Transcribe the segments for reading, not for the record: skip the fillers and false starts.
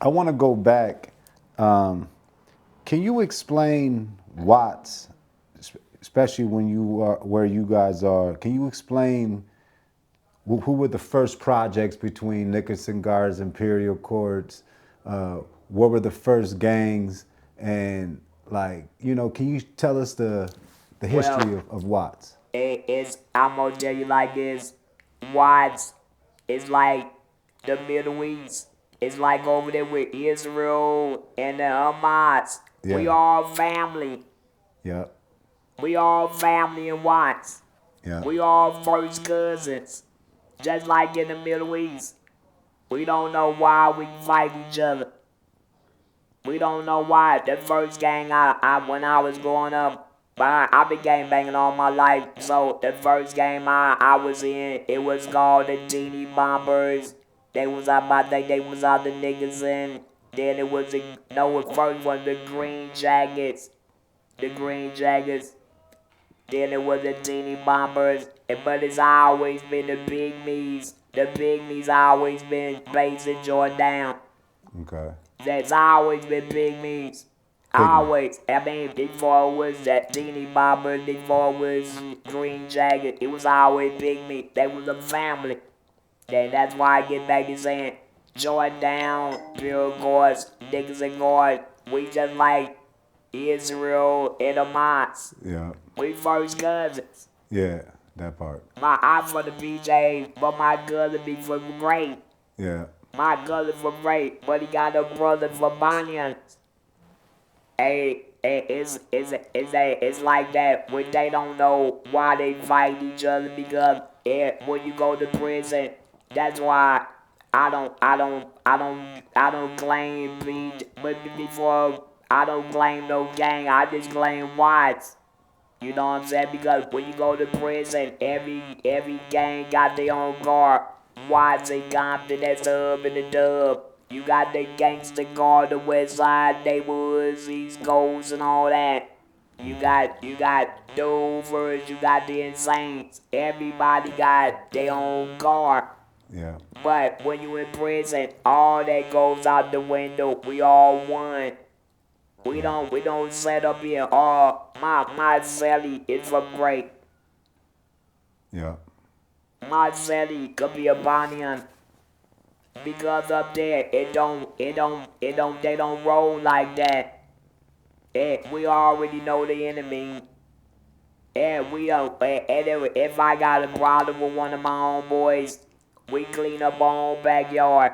I want to go back. Can you explain Watts, especially when you are where you guys are? Can you explain who were the first projects between Nickerson Guards, Imperial Courts? What were the first gangs? And like, can you tell us the Well, history of Watts? I'm gonna tell you like this. Watts is like the Middle East. It's like over there with Israel and the Hamas. We Yeah, all family. yeah, We all family in Watts. yeah. We all first cousins. Just like in the Middle East. We don't know why we fight each other. We don't know why. The first gang when I was growing up, but I been gang banging all my life. So the first game I was in, it was called the Genie Bombers. They was out my think they was out the niggas in. Then it was the no the first one the Green Jackets. The Green Jackets. Then it was the Genie Bombers. But it's always been the Big Me's. The Big Me's always been based in Jordan. Okay. That's always been Big Me's. Pygmy. Always. I mean, before it was that Genie Bomber, before it was Green Jacket, it was always Big Me. They was a family. That's why I get back to saying, Jordan down, Bill Gores, niggas and Gores. We just like Israel and Hamas. Yeah, We first cousins. yeah, that part. I'm from the BJ, but my cousin be from Great. Yeah, My cousin from Great, but he got a brother from Banyan. Hey, it's like that when they don't know why they fight each other because when you go to prison, that's why I don't claim but before I don't claim no gang, I just claim whites. You know what I'm saying? Because when you go to prison, every gang got their own guard. Watts and Compton, that's the hub and the dub. You got the gangster guard, the West Side neighborhoods, East Coast, and all that. You got Dovers, you got the Insanes. Everybody got their own guard. yeah, But when you in prison, all that goes out the window. We all one. yeah, We don't set up here. Oh, my celly is from great. yeah, My celly could be a Banyan. Because up there they don't roll like that. We already know the enemy. And we don't and if I got a problem with one of my own boys, we clean up our own backyard.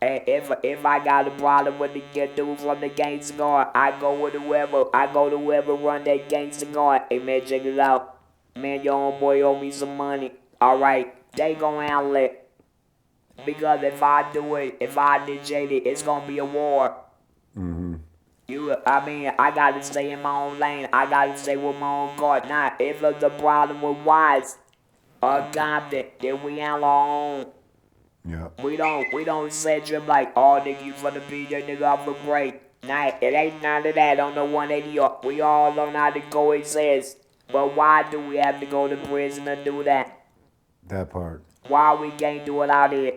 And if I got a problem with the get dude from the gangster guard, I go to whoever run that gangster guard. Hey man, check it out. Man, your own boy owe me some money. Alright, they gon' handle it. Because if I do it, if I initiate it, it's gonna be a war. I gotta stay in my own lane. I gotta stay with my own guard. Now, if there's a problem with Wise or Compton, then we handle our own. yeah, We don't set you like, oh nigga, you finna be that nigga off the break. Nah, it ain't none of that on the 180. We all learn how to coexist. But why do we have to go to prison to do that? that part. Why we can't do it out here?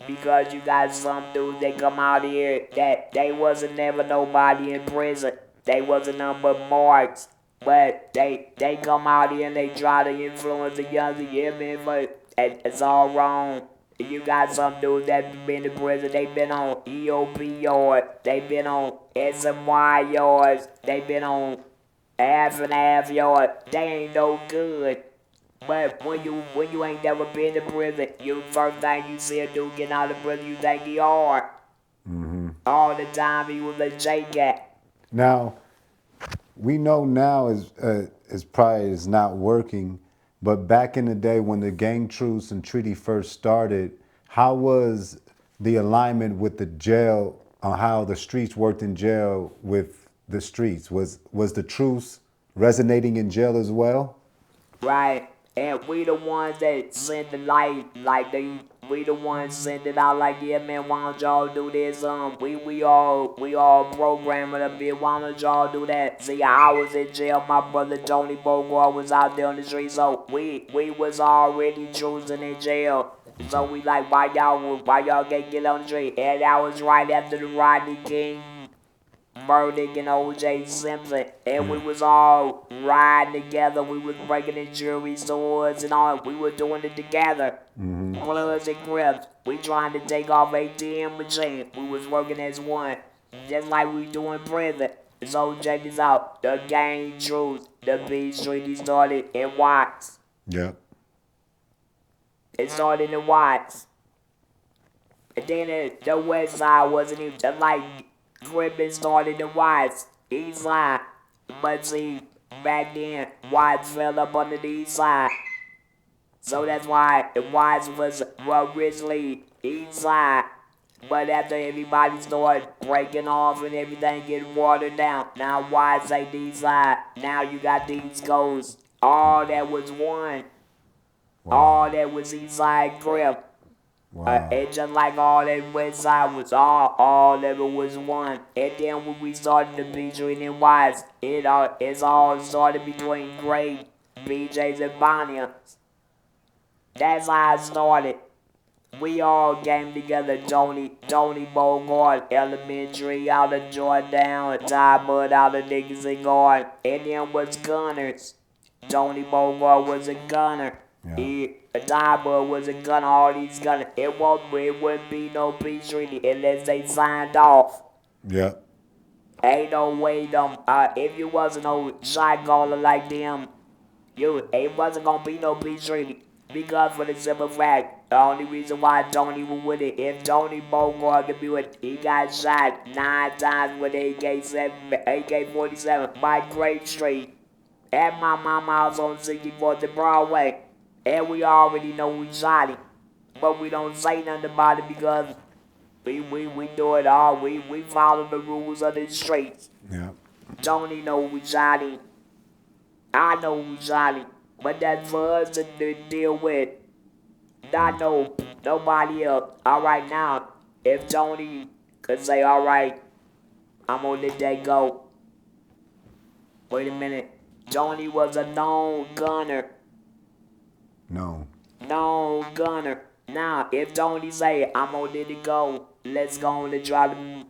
Because you got some dudes that come out here that they wasn't never nobody in prison. They wasn't none but marks. But they come out here and they try to influence the younger women, but it's all wrong. You got some dudes that been in prison, they been on EOP yards, they been on SMY yards, they been on half and half yards. They ain't no good. But when you ain't never been to prison, you first thing you see a dude getting out of prison, you think he hard. All the time he was a J-Cat. Now we know now is probably is not working, but back in the day when the gang truce and treaty first started, how was the alignment with the jail on how the streets worked in jail with the streets? Was the truce resonating in jail as well? Right? And we the ones that send the light, we the ones send it out like, yeah man, why don't y'all do this? We all programming up here, why don't y'all do that? See, I was in jail, my brother Tony Bogard was out there on the street, so we was already choosing in jail. So we like, why y'all can't get on the street? And that was right after the Rodney King verdict and O.J. Simpson. And we was all riding together. We was breaking the jury stores and all. We were doing it together. Bloods and Crips. We trying to take off ATM machine. We was working as one. Just like we do in prison. So check this out. The gang truth. The B Street started in Watts. Yep. It started in Watts. And then the West Side wasn't even just like Crippin started in Watts. East Side. But see, back then, Watts fell up under the East Side. So that's why Watts was originally East Side. But after everybody started breaking off and everything getting watered down, now Watts ain't East Side. Now you got the East Coast. All that was one. All that was East Side Crip. Wow. And just like all that West Side was all of it was one. And then when we started the B-Street and Watts, it's all started between great BJs and Bonniers. That's how it started. We all came together, Tony Bogard, elementary out of Jordan, Ty Bud out of Dickinson Guard, and then was gunners. Tony Bogard was a gunner. Yeah. Ty Bud was a gunner, all these gunners. It wouldn't be no peace treaty unless they signed off. Yep. Ain't no way if you wasn't no shot caller like them, it wasn't gonna be no peace treaty. Because for the simple fact, the only reason why Tony was with it, if Tony Bogard could be with, he got shot 9 times with AK-47 by Grape Street at my mama's house on 64th and Broadway. And we already know we shot him. But we don't say nothing about it because we do it all. We follow the rules of the streets. Yep. Tony know we shot him. I know we shot him. But that's for us to deal with. Not nobody else. Alright now, if Tony could say, alright, I'm gonna let that go. Wait a minute. Tony was a known gunner. No. Known gunner. Now, if Tony say, I'm gonna let it go, let's go on and try to,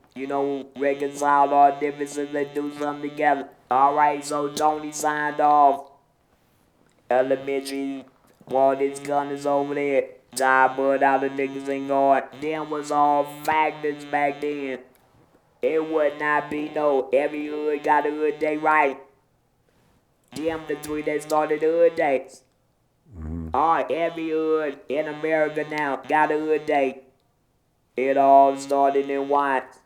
reconcile our differences and do something together. Alright, so Tony signed off. Elementary, all these gunners over there. Ty Bud out of niggas and guard. Them was all factors back then. It would not be no every hood got a hood day right. Them the three that started the hood days. Alright, every hood in America now got a hood day. It all started in Watts.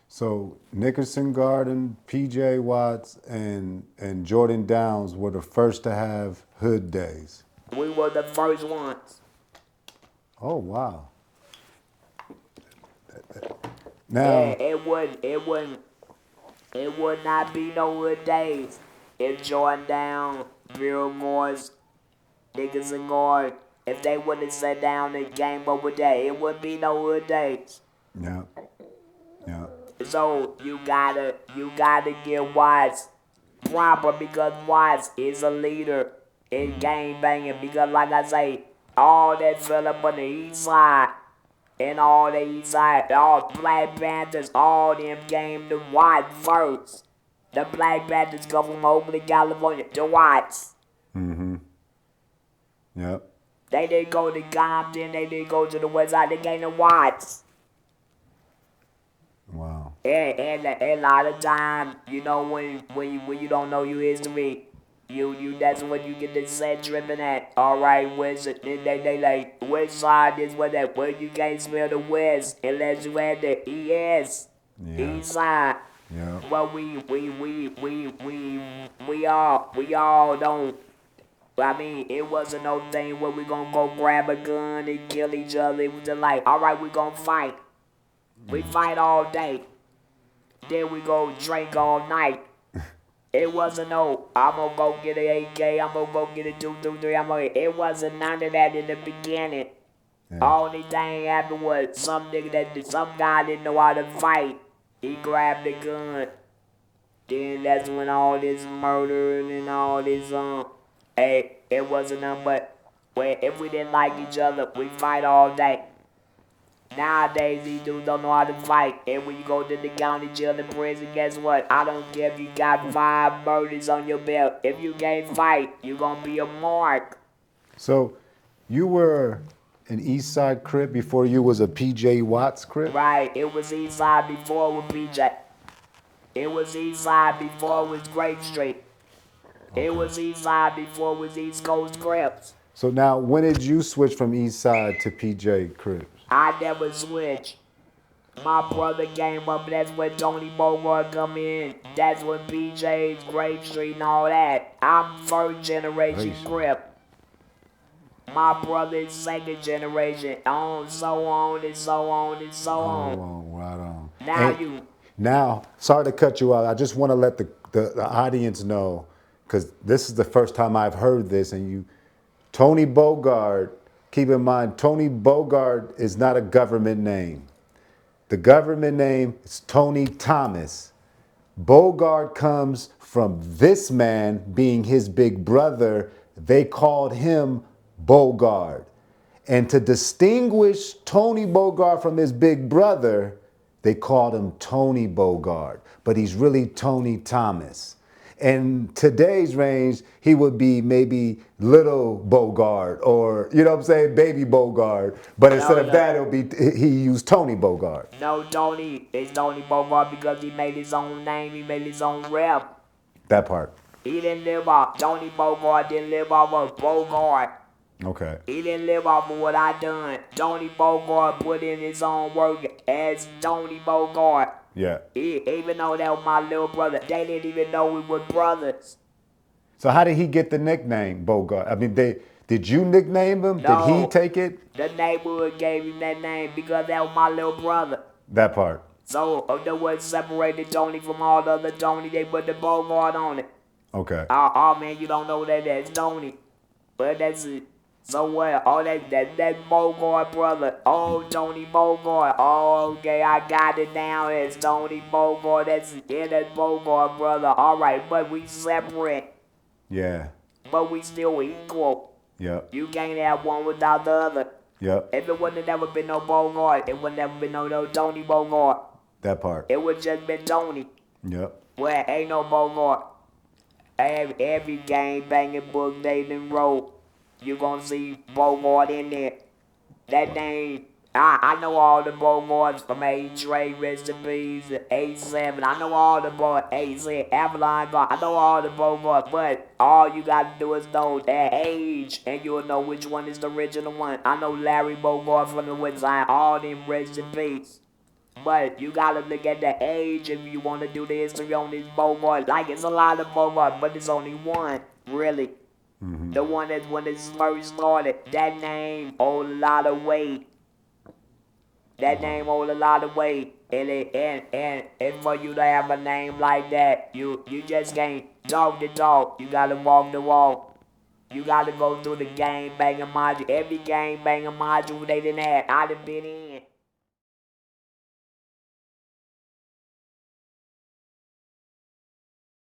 So Nickerson Garden, PJ Watts, and Jordan Downs were the first to have hood days. We were the first ones. Oh wow. Now It would not be no hood days if Jordan Down, Bill Morris, niggas and guard, if they wouldn't sat down and came up with that, it wouldn't be no hood days. Yeah. Yeah. So you gotta get Watts proper because Watts is a leader in gang banging because like I say, all that fell up on the east side and all the east side, all Black Panthers, all them came to Watts first. The Black Panthers come from Oakland, California to Watts. Yep. They didn't go to Compton, they didn't go to the west side, they came to Watts. Wow. And a lot of time, when you don't know your history, that's when you get the set dripping at. Alright, where's it? They like, which side is what that? Well, you can't smell the west unless you had the ES. Yeah. East side. Yeah. But we all don't. I mean, it wasn't no thing where we gonna go grab a gun and kill each other. It was just like, alright, we gonna fight. We fight all day. Then we go drink all night. It wasn't no, I'm gonna go get an AK, I'm gonna go get a 223, it wasn't none of that in the beginning. Yeah. Only thing happened was some guy didn't know how to fight. He grabbed the gun. Then that's when all this murder and all this, it wasn't nothing but Where if we didn't like each other, we fight all day. Nowadays, these dudes don't know how to fight. And when you go to the county jail and prison, guess what? I don't care if you got 5 murders on your belt. If you can't fight, you're gonna be a mark. So you were an East Side Crip before you was a PJ Watts Crip? Right, it was East Side before it was PJ. It was East Side before it was Grape Street. It was East Side before it was East Coast Crips. So now, when did you switch from East Side to PJ Crips? I never switched. My brother came up, that's when Tony Bogard come in. That's when PJ's, Grape Street and all that. I'm first generation Crip. My brother is second generation. So on and so on and so on. Oh, right on. Now And you. now, sorry to cut you out. I just want to let the audience know, because this is the first time I've heard this, and Tony Bogard, keep in mind, Tony Bogard is not a government name. The government name is Tony Thomas. Bogard comes from this man being his big brother. They called him Bogard. And to distinguish Tony Bogard from his big brother, they called him Tony Bogard, but he's really Tony Thomas. In today's range, he would be maybe Little Bogard, or, you know what I'm saying, Baby Bogard. But instead of that, he used Tony Bogard. No, Tony. It's Tony Bogard because he made his own name. He made his own rep. That part. He didn't live off. Tony Bogard didn't live off of Bogard. Okay. He didn't live off of what I done. Tony Bogard put in his own work as Tony Bogard. Yeah. Even though that was my little brother, they didn't even know we were brothers. So how did he get the nickname Bogard? I mean, did you nickname him? No. Did he take it? The neighborhood gave him that name because that was my little brother. That part. So that what separated Tony from all the other Tony, they put the Bogard on it. Okay. Oh man, you don't know that's Tony. But that's it. So what? Oh, that Bogard brother. Oh, Tony Bogard. Oh, okay, I got it now. It's Tony Bogard. That's Bogard brother. All right, but we separate. Yeah. But we still equal. Yep. You can't have one without the other. Yep. If it wouldn't have never been no Bogard, it wouldn't have been no Tony Bogard. That part. It would just been Tony. Yep. Well, ain't no Bogard. Every gang banging book they done wrote, you gonna see Bogard in there. That name, I know all the Bogards from A-Dre, Rest in Peace, A7. I know all the boys, A7, Avalon God. I know all the Bogards, but all you gotta do is know their age, and you'll know which one is the original one. I know Larry Bogard from the West Side, all them Rest in Peace. But you gotta look at the age if you wanna do the history on this Bogard. Like, it's a lot of Bogards, but it's only one, really. Mm-hmm. The one that when it first started, that name hold a lot of weight. That name hold a lot of weight. And for you to have a name like that, you just can't talk the talk. You gotta walk the walk. You gotta go through the gang banging module. Every gang banging module they done had, I done been in.